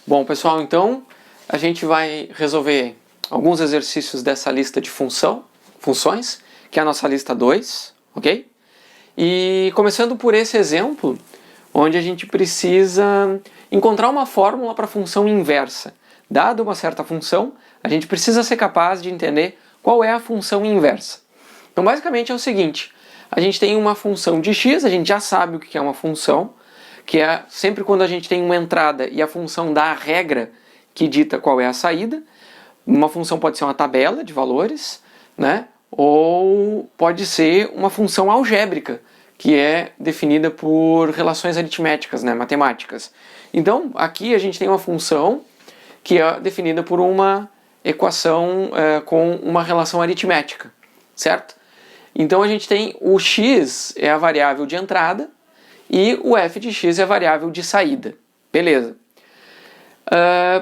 Bom, pessoal, então a gente vai resolver alguns exercícios dessa lista de funções, que é a nossa lista 2, ok? E começando por esse exemplo, onde a gente precisa encontrar uma fórmula para a função inversa. Dada uma certa função, a gente precisa ser capaz de entender qual é a função inversa. Então, basicamente é o seguinte, a gente tem uma função de x, a gente já sabe o que é uma função, que é sempre quando a gente tem uma entrada e a função dá a regra que dita qual é a saída. Uma função pode ser uma tabela de valores, né? Ou pode ser uma função algébrica, que é definida por relações aritméticas, né? Matemáticas. Então, aqui a gente tem uma função que é definida por uma equação com uma relação aritmética, certo? Então a gente tem o x é a variável de entrada e o f de x é a variável de saída. Beleza.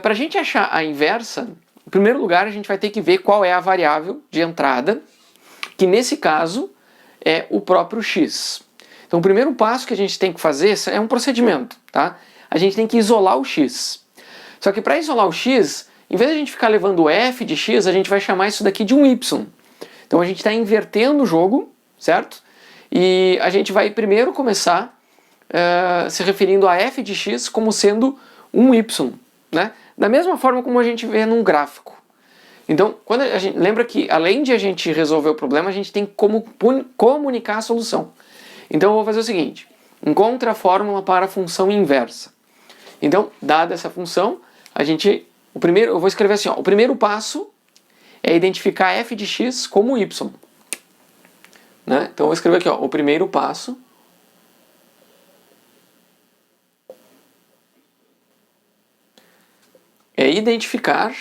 Para a gente achar a inversa, em primeiro lugar a gente vai ter que ver qual é a variável de entrada, que nesse caso é o próprio x. Então o primeiro passo que a gente tem que fazer é um procedimento, tá? A gente tem que isolar o x. Só que para isolar o x, em vez de a gente ficar levando o f de x, a gente vai chamar isso daqui de um y. Então a gente está invertendo o jogo, certo? E a gente vai primeiro começar se referindo a f de x como sendo um y, né? Da mesma forma como a gente vê num gráfico. Então, quando a gente lembra que além de a gente resolver o problema, a gente tem como comunicar a solução. Então eu vou fazer o seguinte, encontre a fórmula para a função inversa. Então, dada essa função, eu vou escrever assim, ó, o primeiro passo é identificar f de x como y. Né? Então eu vou escrever aqui, ó, o primeiro passo é identificar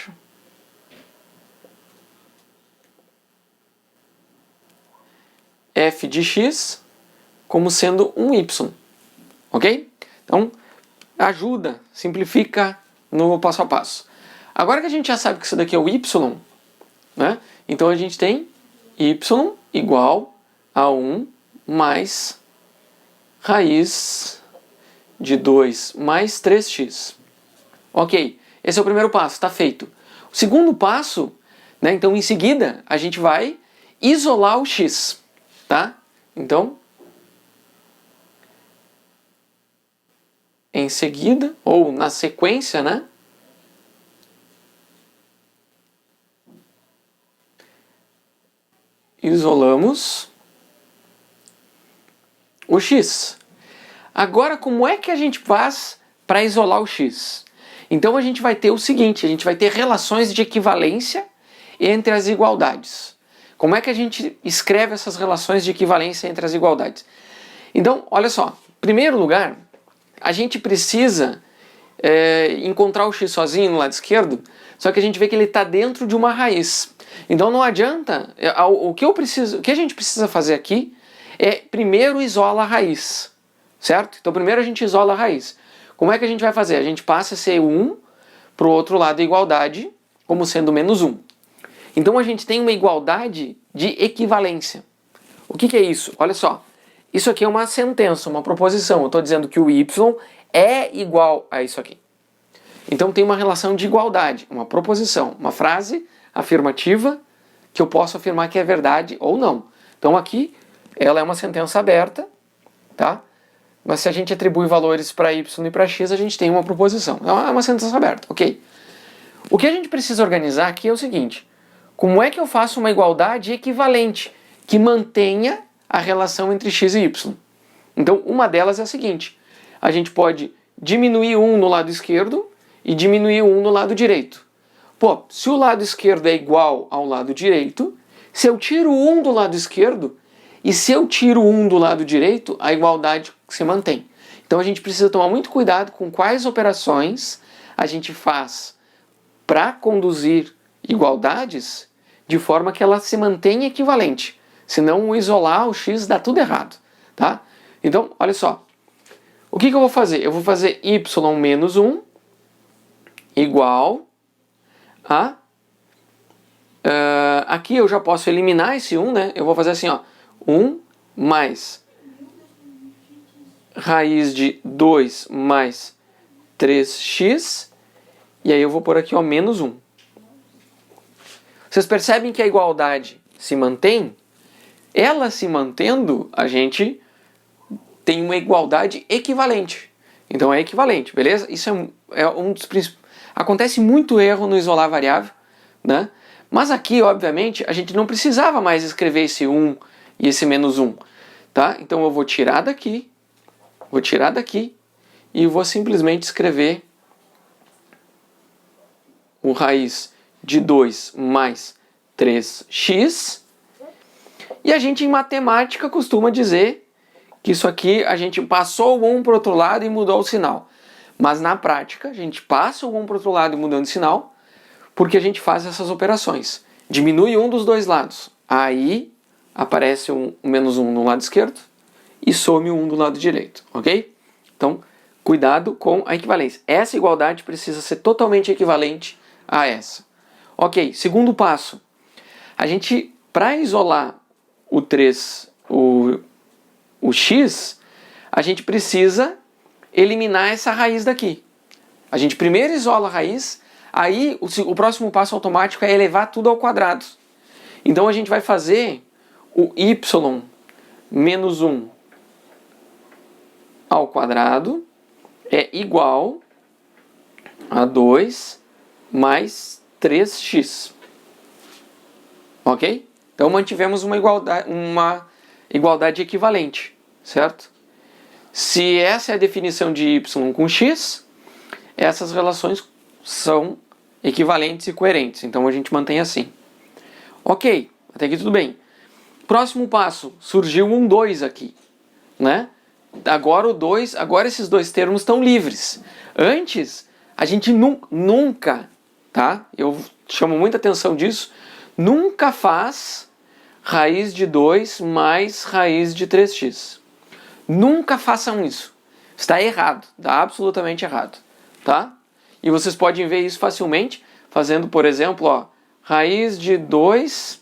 f de x como sendo um y, ok? Então, ajuda, simplifica no passo a passo. Agora que a gente já sabe que isso daqui é o y, né? Então a gente tem y igual a 1 mais raiz de 2 mais 3x. Ok, esse é o primeiro passo, está feito. O segundo passo, né, então em seguida, a gente vai isolar o x, tá? Então, em seguida, ou na sequência, né? Isolamos o x. Agora, como é que a gente faz para isolar o x? Então a gente vai ter o seguinte, a gente vai ter relações de equivalência entre as igualdades. Como é que a gente escreve essas relações de equivalência entre as igualdades? Então, olha só, em primeiro lugar, a gente precisa encontrar o x sozinho no lado esquerdo, só que a gente vê que ele está dentro de uma raiz. Então não adianta, o que a gente precisa fazer aqui é primeiro isola a raiz, certo? Então primeiro a gente isola a raiz. Como é que a gente vai fazer? A gente passa a ser 1 para o outro lado da igualdade, como sendo menos 1. Então a gente tem uma igualdade de equivalência. O que é isso? Olha só, isso aqui é uma sentença, uma proposição. Eu estou dizendo que o y é igual a isso aqui. Então tem uma relação de igualdade, uma proposição, uma frase afirmativa que eu posso afirmar que é verdade ou não. Então aqui ela é uma sentença aberta, tá? Mas se a gente atribui valores para y e para x, a gente tem uma proposição. É uma sentença aberta, ok? O que a gente precisa organizar aqui é o seguinte, como é que eu faço uma igualdade equivalente que mantenha a relação entre x e y? Então uma delas é a seguinte, a gente pode diminuir 1 no lado esquerdo e diminuir 1 no lado direito. Pô, se o lado esquerdo é igual ao lado direito, se eu tiro 1 do lado esquerdo e se eu tiro 1 do lado direito, a igualdade se mantém. Então a gente precisa tomar muito cuidado com quais operações a gente faz para conduzir igualdades de forma que ela se mantenha equivalente. Senão isolar o x dá tudo errado, tá? Então, olha só. O que eu vou fazer? Eu vou fazer y menos 1 igual a... aqui eu já posso eliminar esse 1, né? Eu vou fazer assim, ó. 1 mais raiz de 2 mais 3x E aí eu vou pôr aqui, ó, menos 1. Vocês percebem que a igualdade se mantém? Ela se mantendo, a gente tem uma igualdade equivalente. Então é equivalente, beleza? Isso é um dos principais. Acontece muito erro no isolar variável, né? Mas aqui, obviamente, a gente não precisava mais escrever esse 1 e esse menos 1, tá? Então eu vou tirar daqui e vou simplesmente escrever o raiz de 2 mais 3x. E a gente em matemática costuma dizer que isso aqui a gente passou o 1 para o outro lado e mudou o sinal. Mas na prática a gente passa o 1 para o outro lado e mudando o sinal porque a gente faz essas operações. Diminui um dos dois lados. Aí aparece um menos 1 no lado esquerdo e some o 1 do lado direito, ok? Então, cuidado com a equivalência. Essa igualdade precisa ser totalmente equivalente a essa. Ok, segundo passo. A gente, para isolar o x, a gente precisa eliminar essa raiz daqui. A gente primeiro isola a raiz, aí o próximo passo automático é elevar tudo ao quadrado. Então a gente vai fazer o y menos 1 ao quadrado é igual a 2 mais 3x. Ok? Então mantivemos uma igualdade equivalente, certo? Se essa é a definição de y com x, essas relações são equivalentes e coerentes. Então a gente mantém assim. Ok, até aqui tudo bem. Próximo passo, surgiu um 2 aqui, né? Agora esses dois termos estão livres. Antes, a gente nunca, tá? Eu chamo muita atenção disso, nunca faz raiz de 2 mais raiz de 3x. Nunca façam isso. Está errado, está absolutamente errado, tá? E vocês podem ver isso facilmente fazendo, por exemplo, ó, raiz de 2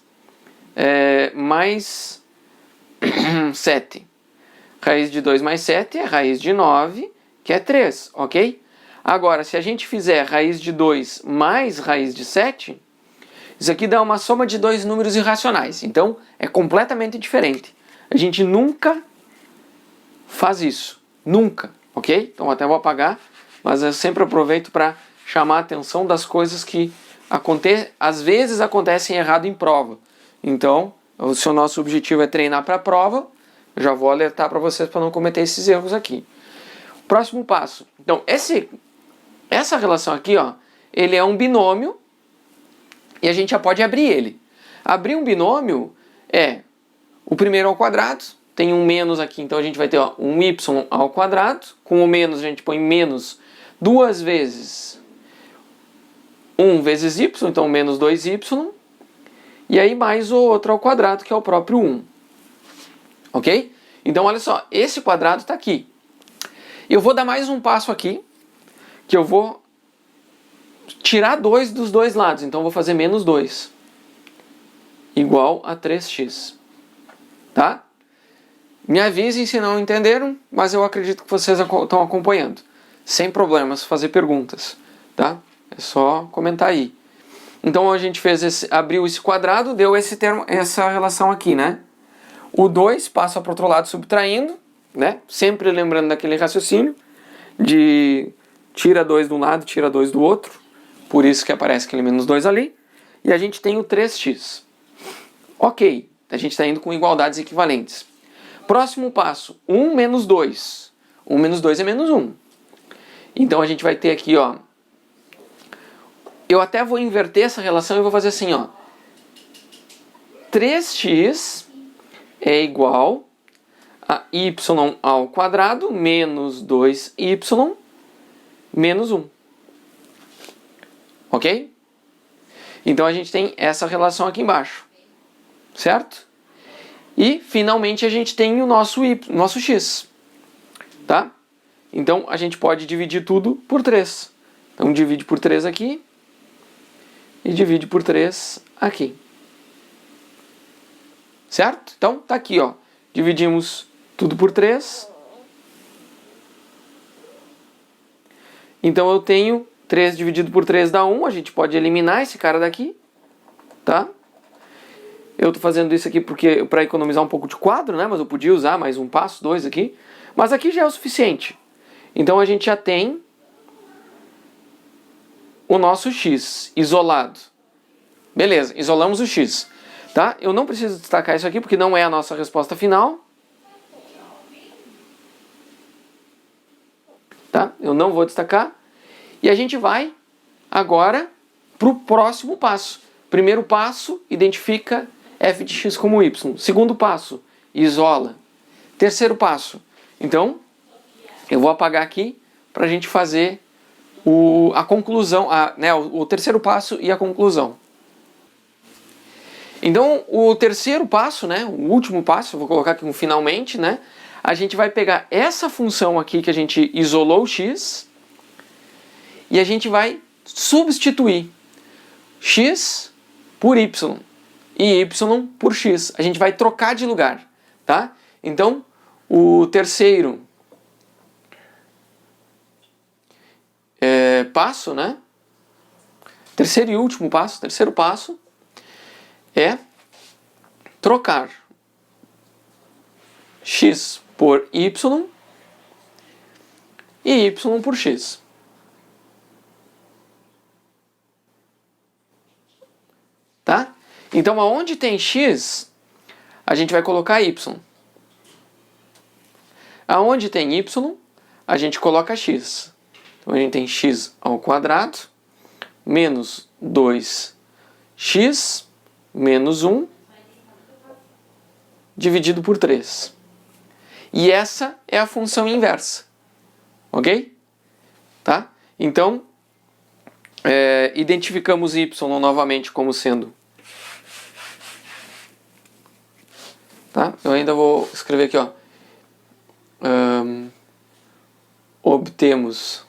mais 7. Raiz de 2 mais 7 é raiz de 9, que é 3, ok? Agora, se a gente fizer raiz de 2 mais raiz de 7, isso aqui dá uma soma de dois números irracionais. Então, é completamente diferente. A gente nunca faz isso. Nunca, ok? Então, até vou apagar, mas eu sempre aproveito para chamar a atenção das coisas que às vezes acontecem errado em prova. Então, se o nosso objetivo é treinar para a prova, eu já vou alertar para vocês para não cometer esses erros aqui. Próximo passo. Então, essa relação aqui, ó, ele é um binômio e a gente já pode abrir ele. Abrir um binômio é o primeiro ao quadrado, tem um menos aqui, então a gente vai ter, ó, um y ao quadrado, com o menos a gente põe menos duas vezes 1 vezes y, então menos 2y, e aí mais o outro ao quadrado, que é o próprio 1. Ok? Então olha só, esse quadrado está aqui. Eu vou dar mais um passo aqui, que eu vou tirar 2 dos dois lados, então eu vou fazer menos 2, igual a 3x. Tá? Me avisem se não entenderam, mas eu acredito que vocês estão acompanhando. Sem problemas, fazer perguntas, tá? É só comentar aí. Então a gente abriu esse quadrado, deu essa relação aqui, né? O 2 passa para o outro lado subtraindo, né? Sempre lembrando daquele raciocínio de tira 2 de um lado, tira 2 do outro. Por isso que aparece aquele menos 2 ali. E a gente tem o 3x. Ok, a gente está indo com igualdades equivalentes. Próximo passo, 1 menos 2. 1 menos 2 é menos 1. Então a gente vai ter aqui, ó. Eu até vou inverter essa relação e vou fazer assim, ó. 3x é igual a y ao quadrado menos 2y menos 1. Ok? Então a gente tem essa relação aqui embaixo. Certo? E finalmente a gente tem o nosso x. Tá? Então a gente pode dividir tudo por 3. Então divide por 3 aqui e divide por 3 aqui. Certo? Então tá aqui, ó. Dividimos tudo por 3. Então eu tenho 3 dividido por 3 dá 1. A gente pode eliminar esse cara daqui. Tá? Eu estou fazendo isso aqui porque para economizar um pouco de quadro, né? Mas eu podia usar mais um passo, 2 aqui. Mas aqui já é o suficiente. Então a gente já tem o nosso x isolado. Beleza, isolamos o x. Tá? Eu não preciso destacar isso aqui porque não é a nossa resposta final. Tá? Eu não vou destacar. E a gente vai agora para o próximo passo. Primeiro passo, identifica f de x como y. Segundo passo, isola. Terceiro passo. Então, eu vou apagar aqui para a gente fazer a conclusão, o terceiro passo e a conclusão. Então, o terceiro passo, né, o último passo, eu vou colocar aqui um finalmente, né, a gente vai pegar essa função aqui que a gente isolou o x e a gente vai substituir x por y e y por x. A gente vai trocar de lugar, tá? Então, o terceiro passo, né? Terceiro e último passo, terceiro passo é trocar x por y e y por x. Tá? Então, aonde tem x, a gente vai colocar y. Aonde tem y, a gente coloca x. Então, a gente tem x ao quadrado menos 2x menos 1 dividido por 3. E essa é a função inversa. Ok? Tá? Então, identificamos y novamente como sendo... Tá? Eu ainda vou escrever aqui, ó. Obtemos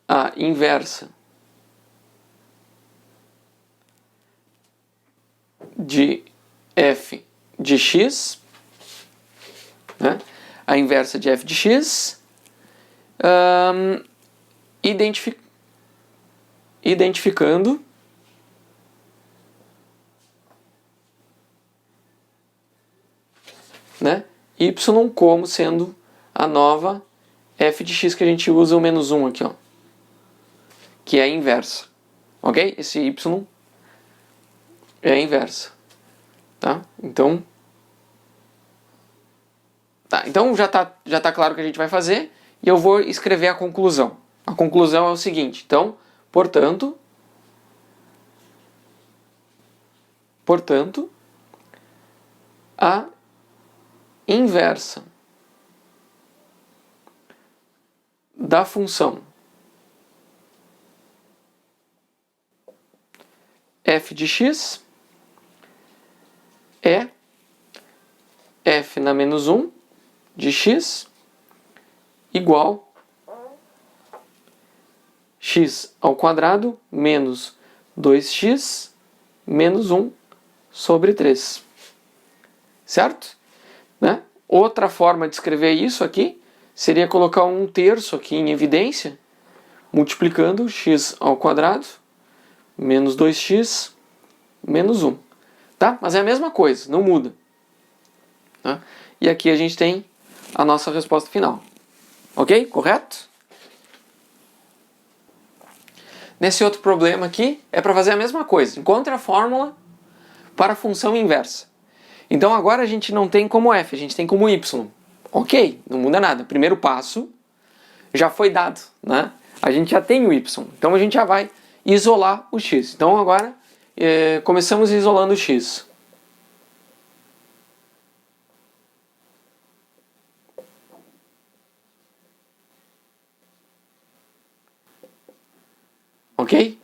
a inversa de f de x, né? A inversa de f de x, identificando né, y como sendo a nova f de x que a gente usa o menos 1 aqui, ó, que é a inversa, ok? Esse y é a inversa, tá? Então, já tá claro o que a gente vai fazer e eu vou escrever a conclusão. A conclusão é o seguinte, então, portanto, a inversa da função f de x é f na menos 1 de x igual x ao quadrado menos 2x menos 1 sobre 3. Certo? Né? Outra forma de escrever isso aqui seria colocar 1/3 aqui em evidência, multiplicando x ao quadrado menos 2x menos 1. Tá? Mas é a mesma coisa, não muda. Tá? E aqui a gente tem a nossa resposta final. Ok? Correto? Nesse outro problema aqui, é para fazer a mesma coisa. Encontre a fórmula para a função inversa. Então agora a gente não tem como f, a gente tem como y. Ok, não muda nada. Primeiro passo já foi dado, né? A gente já tem o y, então a gente já vai isolar o x. Então agora começamos isolando o x. Ok?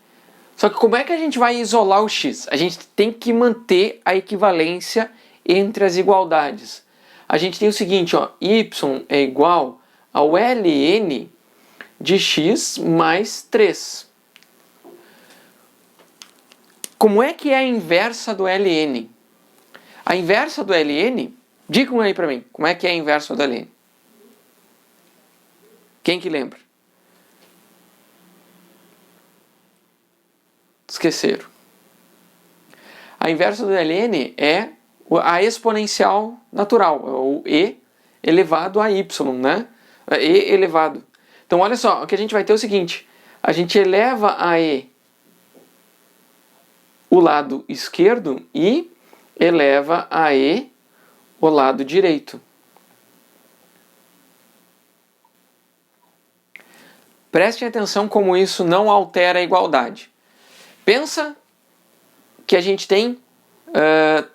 Só que como é que a gente vai isolar o x? A gente tem que manter a equivalência entre as igualdades. A gente tem o seguinte, ó, y é igual ao ln de x mais 3. Como é que é a inversa do ln? A inversa do ln, digam aí pra mim, como é que é a inversa do ln? Quem que lembra? Esqueceram. A inversa do ln é a exponencial natural, o e elevado a y, né? E elevado. Então, olha só, o que a gente vai ter é o seguinte. A gente eleva a e o lado esquerdo e eleva a e o lado direito. Prestem atenção como isso não altera a igualdade. Pensa que a gente tem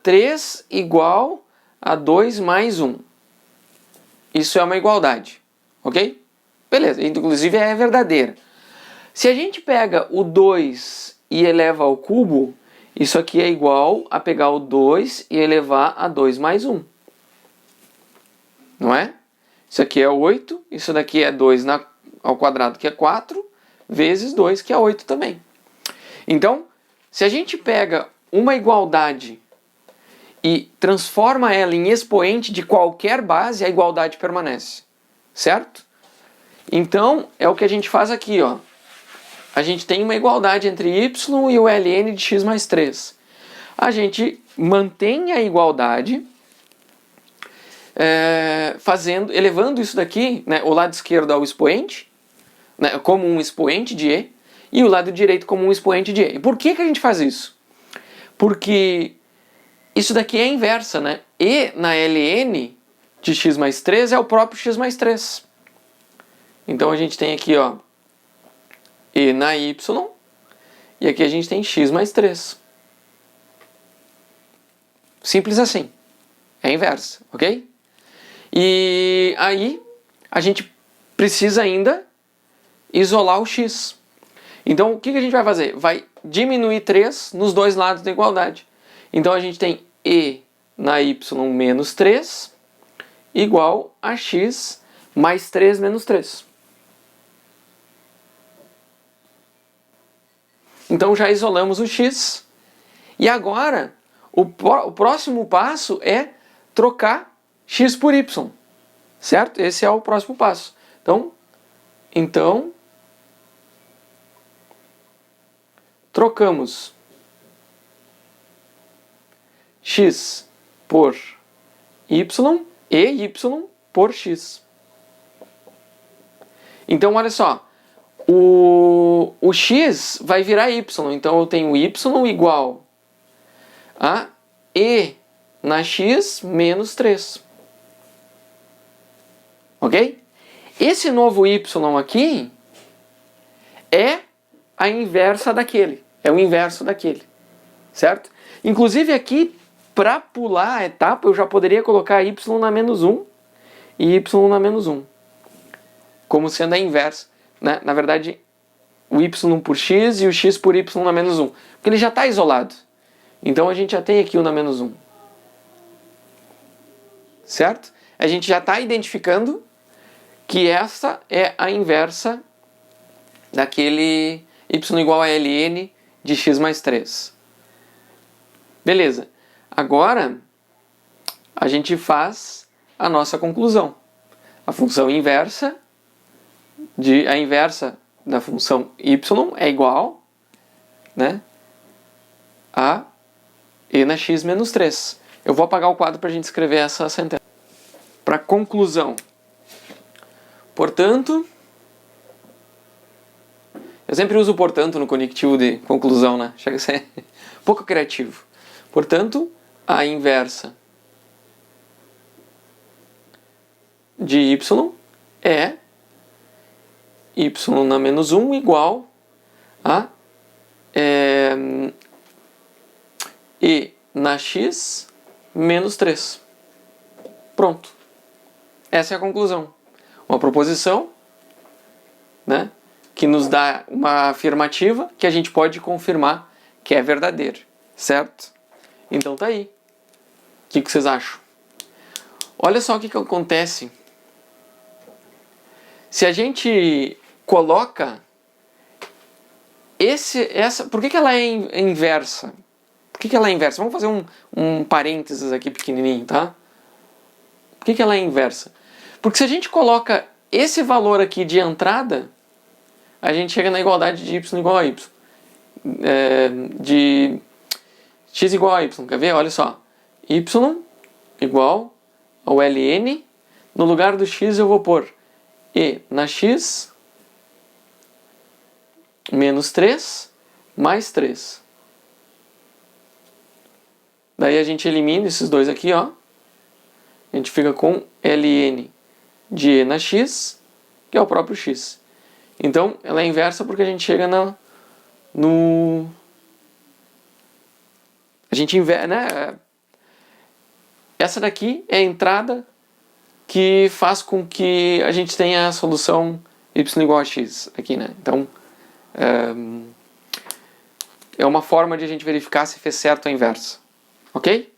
3 igual a 2 mais 1. Isso é uma igualdade, ok? Beleza, inclusive é verdadeira. Se a gente pega o 2 e eleva ao cubo, isso aqui é igual a pegar o 2 e elevar a 2 mais 1. Não é? Isso aqui é 8, isso daqui é 2 ao quadrado, que é 4, vezes 2, que é 8 também. Então, se a gente pega uma igualdade e transforma ela em expoente de qualquer base, a igualdade permanece. Certo? Então, é o que a gente faz aqui, ó. A gente tem uma igualdade entre y e o ln de x mais 3. A gente mantém a igualdade elevando isso daqui, né, o lado esquerdo ao expoente, né, como um expoente de e o lado direito como um expoente de e. Por que a gente faz isso? Porque isso daqui é a inversa, né? E na ln de x mais 3 é o próprio x mais 3. Então a gente tem aqui, ó, e na y, e aqui a gente tem x mais 3. Simples assim. É a inversa, ok? E aí a gente precisa ainda isolar o x. Então o que a gente vai fazer? Vai diminuir 3 nos dois lados da igualdade. Então a gente tem e na y menos 3 igual a x mais 3 menos 3. Então já isolamos o x. E agora o próximo passo é trocar x por y. Certo? Esse é o próximo passo. Então trocamos x por y e y por x. Então, olha só. O x vai virar y. Então, eu tenho y igual a e na x menos 3. Ok? Esse novo y aqui é a inversa daquele. É o inverso daquele. Certo? Inclusive aqui, para pular a etapa, eu já poderia colocar y na menos 1 e y na menos 1. Como sendo a inversa. Né? Na verdade, o y por x e o x por y na menos 1. Porque ele já está isolado. Então a gente já tem aqui o na menos 1. Certo? A gente já está identificando que essa é a inversa daquele y igual a ln de x mais 3. Beleza. Agora, a gente faz a nossa conclusão. A função inversa, a inversa da função y é igual, né, a e na x menos 3. Eu vou apagar o quadro para a gente escrever essa sentença. Para conclusão. Portanto, eu sempre uso portanto no conectivo de conclusão, né? Chega a ser pouco criativo. Portanto, a inversa de y é y na menos 1 igual a e na x menos 3. Pronto. Essa é a conclusão. Uma proposição, né, que nos dá uma afirmativa que a gente pode confirmar que é verdadeira. Certo? Então tá aí. O que vocês acham? Olha só o que acontece. Se a gente coloca essa... Por que ela é inversa? Por que ela é inversa? Vamos fazer um parênteses aqui pequenininho, tá? Por que ela é inversa? Porque se a gente coloca esse valor aqui de entrada, a gente chega na igualdade de y igual a y. de x igual a y. Quer ver? Olha só. Y igual ao ln. No lugar do x eu vou pôr e na x menos 3 mais 3. Daí a gente elimina esses dois aqui, ó. A gente fica com ln de e na x, que é o próprio x. Então, ela é inversa porque a gente chega no... A gente inverte, né? Essa daqui é a entrada que faz com que a gente tenha a solução y igual a x aqui, né? Então, é uma forma de a gente verificar se fez certo a inversa. Ok?